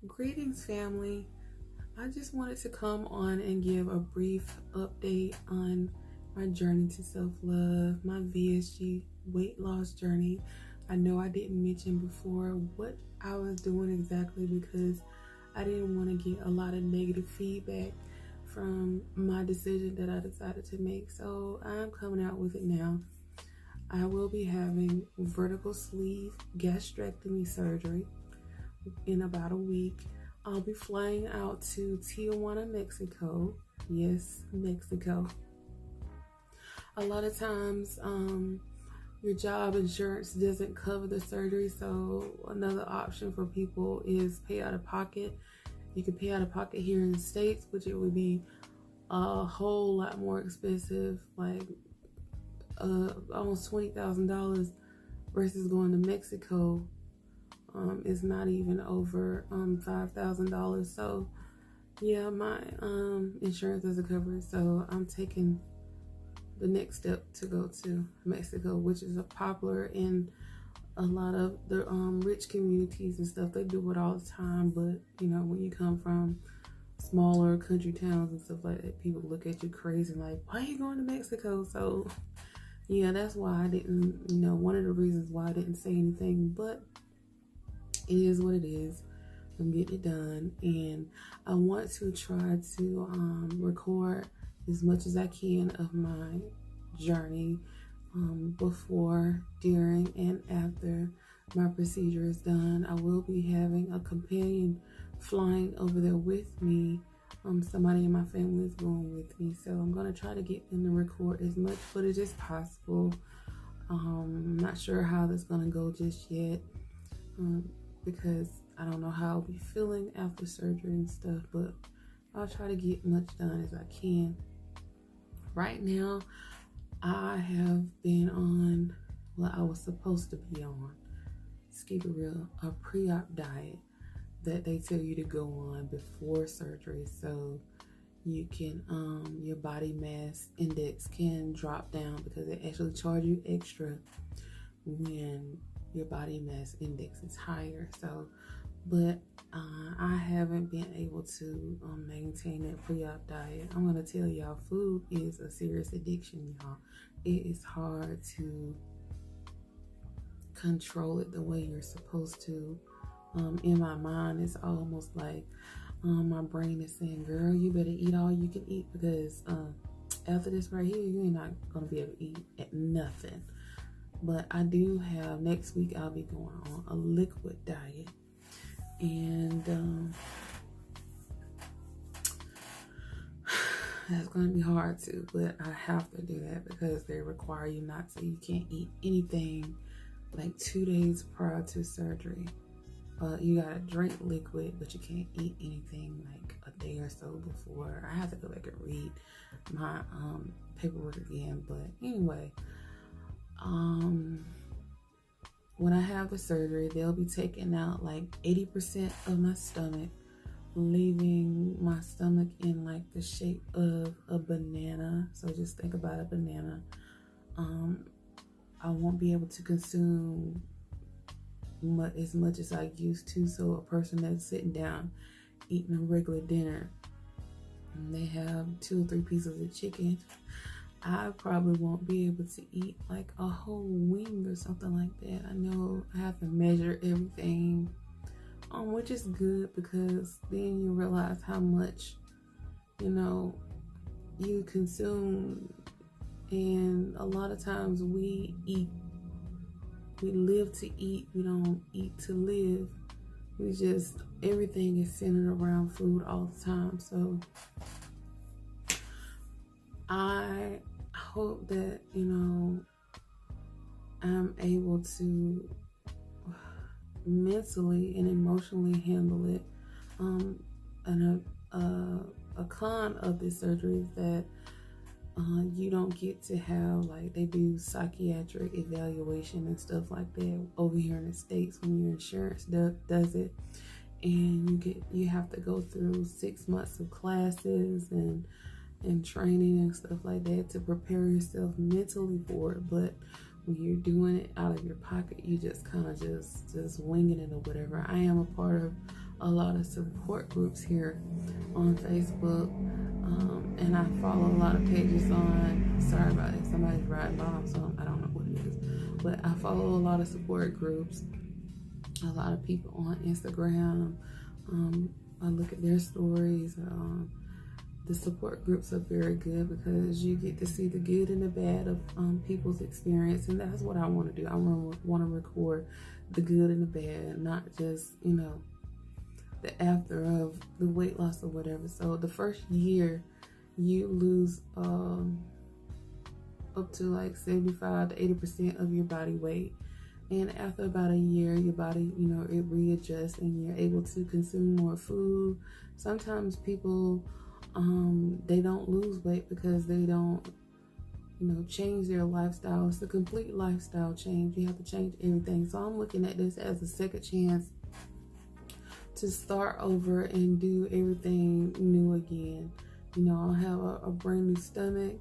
Greetings, family. I just wanted to come on and give a brief update on my journey to self-love, my VSG weight loss journey. I know I didn't mention before what I was doing exactly because I didn't want to get a lot of negative feedback from my decision that I decided to make. So I'm coming out with it now. I will be having vertical sleeve gastrectomy surgery in about a week. I'll be flying out to Tijuana, Mexico. Yes, Mexico. A lot of times, your job insurance doesn't cover the surgery, so another option for people is pay out of pocket. You can pay out of pocket here in the States, which it would be a whole lot more expensive, like almost $20,000 versus going to Mexico. It's not even over $5,000. So yeah, my insurance doesn't cover it. So I'm taking the next step to go to Mexico, which is a popular in a lot of the rich communities and stuff. They do it all the time, but you know, when you come from smaller country towns and stuff like that, people look at you crazy like, why are you going to Mexico? So yeah, that's why I didn't, one of the reasons why I didn't say anything, but it is what it is. I'm getting it done, and I want to try to record as much as I can of my journey before, during, and after my procedure is done. I will be having a companion flying over there with me. Somebody in my family is going with me, so I'm going to try to get them to record as much footage as possible. I'm not sure how that's going to go just yet. Because I don't know how I'll be feeling after surgery and stuff, but I'll try to get much done as I can. Right now, I have been on, I was supposed to be on, let's keep it real, a pre-op diet that they tell you to go on before surgery, so you can, your body mass index can drop down, because they actually charge you extra when your body mass index is higher. So, but I haven't been able to maintain that pre-op diet. I'm gonna tell y'all, food is a serious addiction, y'all. It is hard to control it the way you're supposed to. In my mind, it's almost like my brain is saying, girl, you better eat all you can eat, because after this right here, you're not gonna be able to eat at nothing. But I do have, next week I'll be going on a liquid diet, and that's going to be hard too, but I have to do that because they require you not to. You can't eat anything like 2 days prior to surgery. You gotta drink liquid, but you can't eat anything like a day or so before. I have to go back and read my paperwork again, but anyway. When I have the surgery, they'll be taking out like 80% of my stomach, leaving my stomach in like the shape of a banana. So just think about a banana. I won't be able to consume as much as I used to. So a person that's sitting down eating a regular dinner, and they have 2 or 3 pieces of chicken, I probably won't be able to eat like a whole wing or something like that. I know I have to measure everything, which is good, because then you realize how much, you consume. And a lot of times we live to eat, we don't eat to live. Everything is centered around food all the time. So I hope that, I'm able to mentally and emotionally handle it. And a con of this surgery is that you don't get to have, like, they do psychiatric evaluation and stuff like that over here in the States when your insurance does it. And you have to go through 6 months of classes and training and stuff like that to prepare yourself mentally for it. But when you're doing it out of your pocket, you just kind of just winging it or whatever. I am a part of a lot of support groups here on Facebook, and I follow a lot of pages on, sorry about it, somebody's riding by, so I don't know what it is, but I follow a lot of support groups, a lot of people on Instagram. I look at their stories. The support groups are very good because you get to see the good and the bad of people's experience, and that's what I want to do. I want to record the good and the bad, not just, you know, the after of the weight loss or whatever. So the first year you lose up to like 75 to 80% of your body weight, and after about a year your body, you know, it readjusts and you're able to consume more food. Sometimes people they don't lose weight because they don't, you know, change their lifestyle. It's a complete lifestyle change. You have to change everything. So I'm looking at this as a second chance to start over and do everything new again. You know, I'll have a brand new stomach,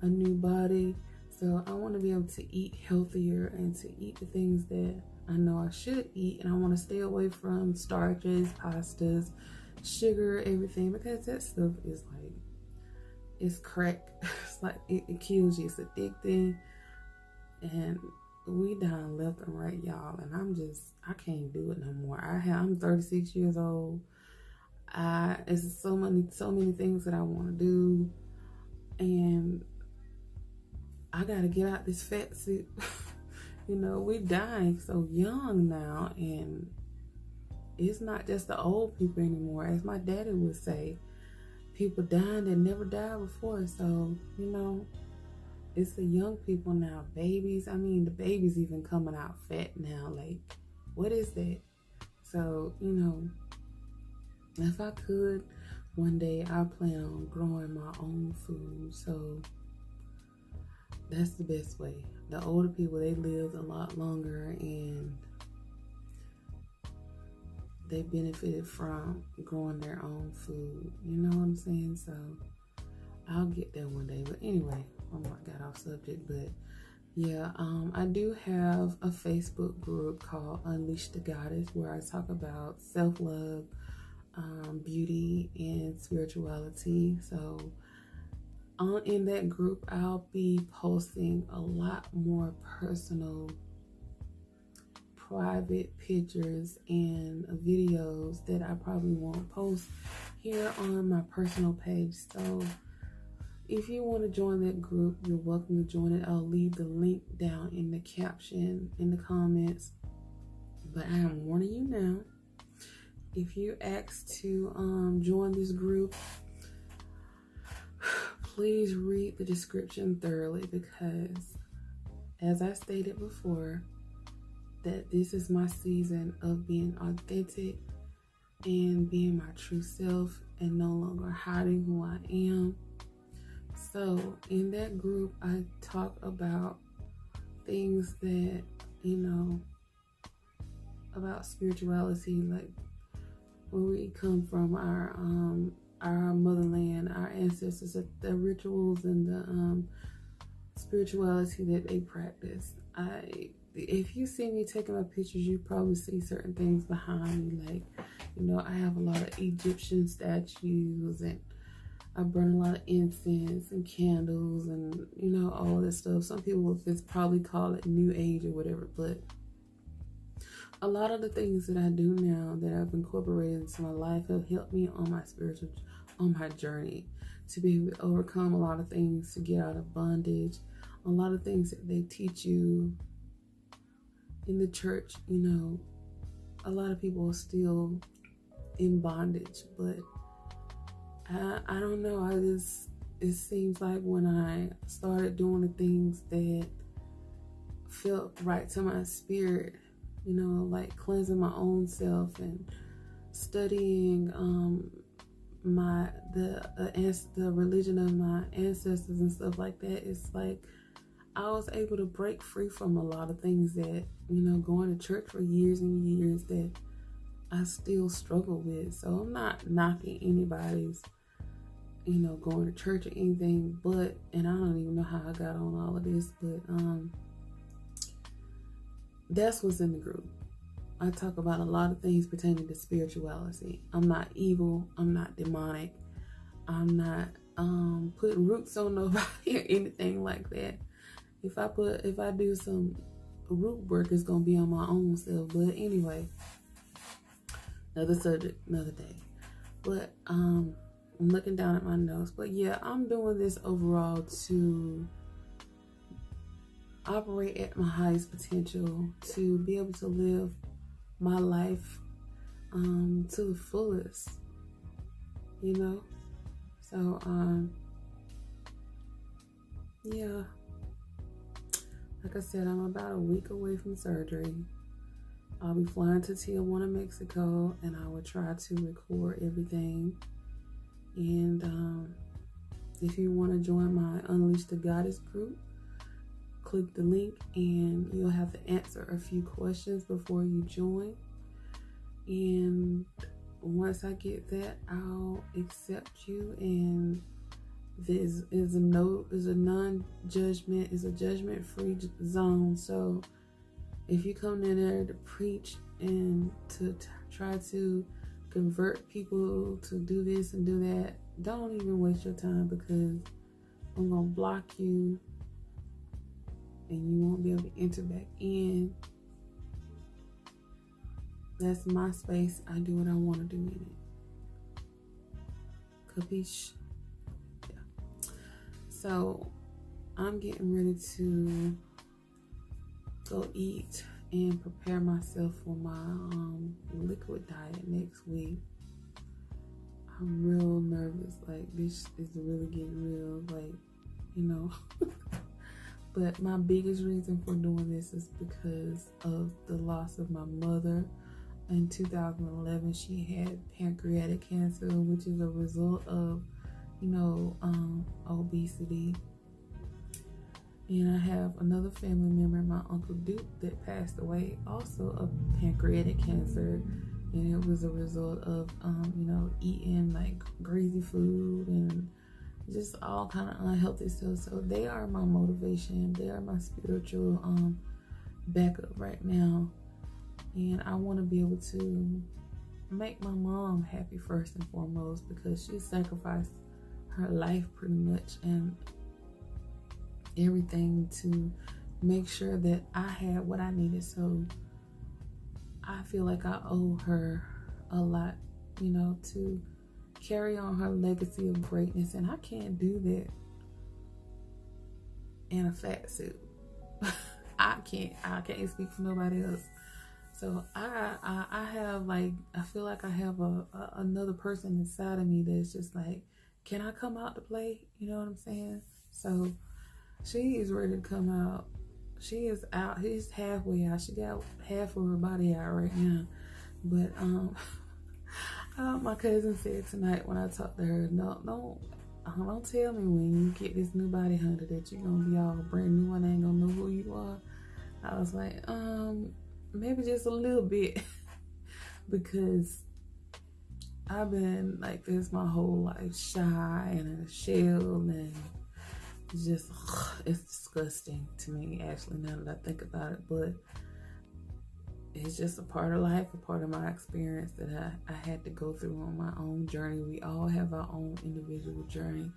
a new body. So I want to be able to eat healthier and to eat the things that I know I should eat. And I want to stay away from starches, pastas, sugar, everything, because that stuff is like, it's crack. It's like it kills you. It's addicting, and we dying left and right, y'all. And I can't do it no more. I'm 36 years old. It's so many things that I want to do, and I gotta get out this fat suit. You know, we dying so young now, and it's not just the old people anymore. As my daddy would say, people dying that never died before. So, you know, it's the young people now, babies. I mean, the babies even coming out fat now. Like, what is that? So, you know, if I could, one day I plan on growing my own food. So that's the best way. The older people, they lived a lot longer, and they benefited from growing their own food. You know what I'm saying? So I'll get there one day. But anyway, I got off subject. But yeah, I do have a Facebook group called Unleash the Goddess, where I talk about self-love, beauty, and spirituality. So in that group, I'll be posting a lot more personal, private pictures and videos that I probably won't post here on my personal page. So if you want to join that group, you're welcome to join it. I'll leave the link down in the caption, in the comments. But I am warning you now, if you ask to join this group, please read the description thoroughly, because as I stated before, that this is my season of being authentic and being my true self and no longer hiding who I am. So in that group, I talk about things that, you know, about spirituality, like where we come from, our motherland, our ancestors, the rituals and the spirituality that they practice. If you see me taking my pictures, you probably see certain things behind me. Like, you know, I have a lot of Egyptian statues, and I burn a lot of incense and candles, and, you know, all this stuff. Some people will just probably call it New Age or whatever, but a lot of the things that I do now that I've incorporated into my life have helped me on my journey to be able to overcome a lot of things, to get out of bondage. A lot of things that they teach you in the church, you know, a lot of people are still in bondage, but I don't know. It seems like when I started doing the things that felt right to my spirit, you know, like cleansing my own self and studying the religion of my ancestors and stuff like that, it's like I was able to break free from a lot of things that, you know, going to church for years and years that I still struggle with. So I'm not knocking anybody's, you know, going to church or anything, but, and I don't even know how I got on all of this, but that's what's in the group. I talk about a lot of things pertaining to spirituality. I'm not evil. I'm not demonic. I'm not putting roots on nobody or anything like that. If I do some root work, it's gonna be on my own self. But anyway, another subject, another day. But I'm looking down at my notes. But yeah, I'm doing this overall to operate at my highest potential, to be able to live my life to the fullest, you know. So yeah, like I said, I'm about a week away from surgery. I'll be flying to Tijuana, Mexico, and I will try to record everything. And if you want to join my Unleash the Goddess group, click the link and you'll have to answer a few questions before you join. And once I get that, I'll accept you. And this is a non-judgment, is a judgment-free zone. So if you come in there to preach and to try to convert people to do this and do that, don't even waste your time, because I'm gonna block you and you won't be able to enter back in. That's my space. I do what I want to do in it. Capiche? Yeah. So I'm getting ready to go eat and prepare myself for my liquid diet next week. I'm real nervous. Like, this is really getting real. Like, you know. But my biggest reason for doing this is because of the loss of my mother. In 2011, she had pancreatic cancer, which is a result of, you know, obesity. And I have another family member, my Uncle Duke, that passed away also of pancreatic cancer. And it was a result of, you know, eating like greasy food and just all kind of unhealthy stuff. So they are my motivation. They are my spiritual backup right now. And I want to be able to make my mom happy first and foremost, because she sacrificed her life pretty much and everything to make sure that I had what I needed. So I feel like I owe her a lot, you know, to carry on her legacy of greatness. And I can't do that in a fat suit. I can't speak for nobody else. So I have, like, I feel like I have another person inside of me that's just like, can I come out to play? You know what I'm saying? So she is ready to come out. She is out. She's halfway out. She got half of her body out right now. But my cousin said tonight when I talked to her, don't tell me when you get this new body hunter that you're gonna be all brand new and ain't gonna know who you are. I was like, maybe just a little bit, because I've been like this my whole life, shy and in a shell, and just it's disgusting to me, actually, now that I think about it. But it's just a part of life, a part of my experience that I had to go through on my own journey. We all have our own individual journey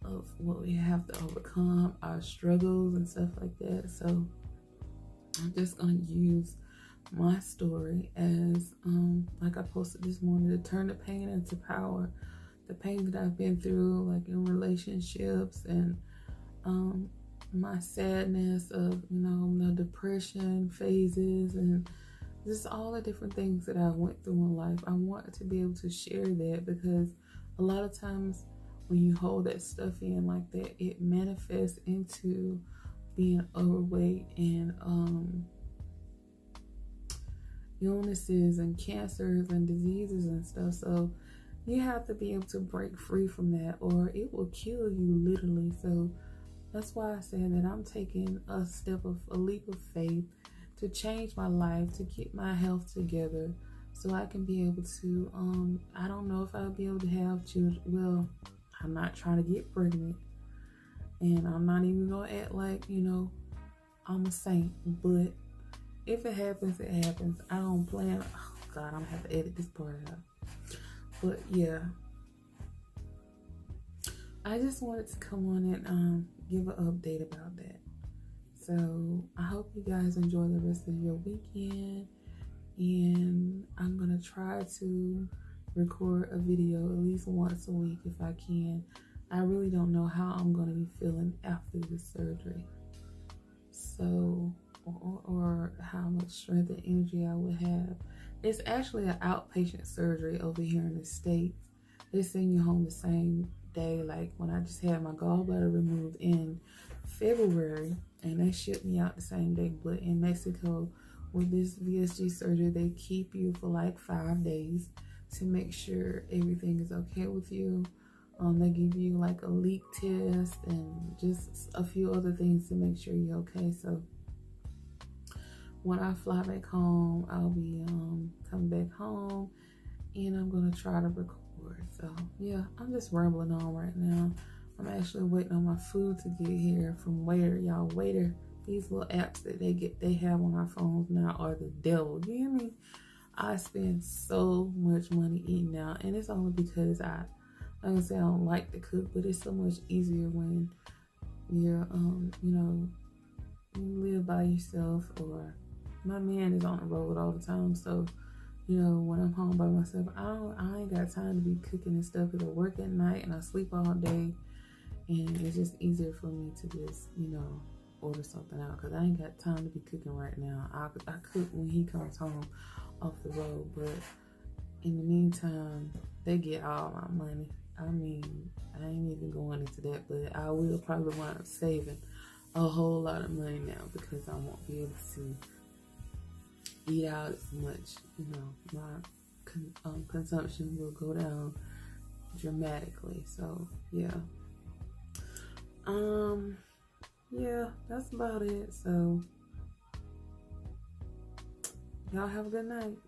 of what we have to overcome, our struggles and stuff like that. So I'm just gonna use my story as like I posted this morning, to turn the pain into power. The pain that I've been through, like in relationships, and my sadness of, you know, the depression phases, and just all the different things that I went through in life. I want to be able to share that, because a lot of times when you hold that stuff in like that, it manifests into being overweight and illnesses and cancers and diseases and stuff. So you have to be able to break free from that, or it will kill you, literally. So that's why I said that I'm taking a leap of faith to change my life, to get my health together, so I can be able to, I don't know if I'll be able to have children. Well, I'm not trying to get pregnant, and I'm not even gonna act like, you know, I'm a saint, but if it happens, it happens. I don't plan. Oh God, I'm gonna have to edit this part out. But yeah, I just wanted to come on and give an update about that. So I hope you guys enjoy the rest of your weekend, and I'm gonna try to record a video at least once a week if I can. I really don't know how I'm gonna be feeling after the surgery, so or how much strength and energy I would have. It's actually an outpatient surgery over here in the States. They send you home the same day. Like when I just had my gallbladder removed in February, and they shipped me out the same day. But in Mexico, with this VSG surgery, they keep you for like 5 days to make sure everything is okay with you. They give you like a leak test and just a few other things to make sure you're okay. So when I fly back home, I'll be coming back home, and I'm gonna try to record. So yeah, I'm just rambling on right now. I'm actually waiting on my food to get here from Waiter. Y'all, Waiter, these little apps that they have on our phones now are the devil. You hear me? I spend so much money eating out, and it's only because I don't say I don't like to cook, but it's so much easier when you're you know, you live by yourself, or my man is on the road all the time, so you know, when I'm home by myself, I ain't got time to be cooking and stuff, because I work at night and I sleep all day, and it's just easier for me to just, you know, order something out, because I ain't got time to be cooking right now. I cook when he comes home off the road, but in the meantime, they get all my money. I mean, I ain't even going into that, but I will probably wind up saving a whole lot of money now, because I won't be able to eat out as much. You know, my consumption will go down dramatically. So yeah, yeah, that's about it. So y'all have a good night.